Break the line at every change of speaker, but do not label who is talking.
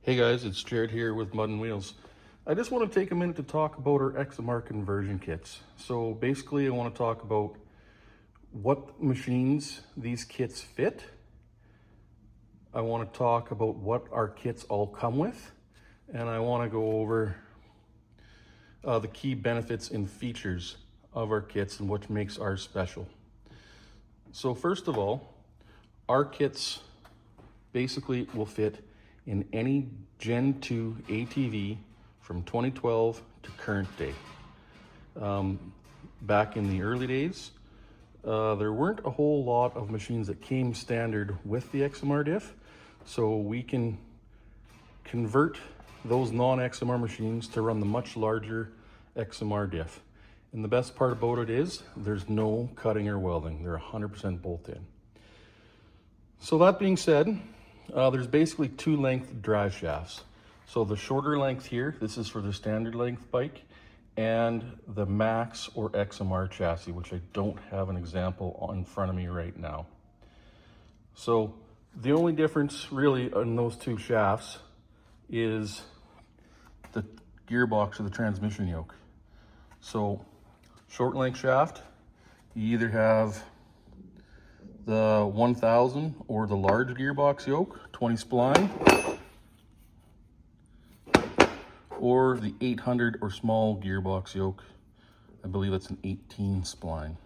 Hey guys, it's Jared here with Mud and Wheels. I just want to take a minute to talk about our XMR conversion kits. So basically I want to talk about what machines these kits fit. I want to talk about what our kits all come with. And I want to go over the key benefits and features of our kits and what makes ours special. So first of all, our kits basically will fit in any Gen 2 ATV from 2012 to current day. Back in the early days, there weren't a whole lot of machines that came standard with the XMR diff, so we can convert those non-XMR machines to run the much larger XMR diff. And the best part about it is there's no cutting or welding. They're 100% bolt-in. So that being said, there's basically two length drive shafts. So the shorter length here, this is for the standard length bike, and the Max or XMR chassis, which I don't have an example in front of me right now. So the only difference really in those two shafts is the gearbox or the transmission yoke. So short length shaft, you either have the 1000 or the large gearbox yoke, 20 spline, or the 800 or small gearbox yoke. I believe it's an 18 spline.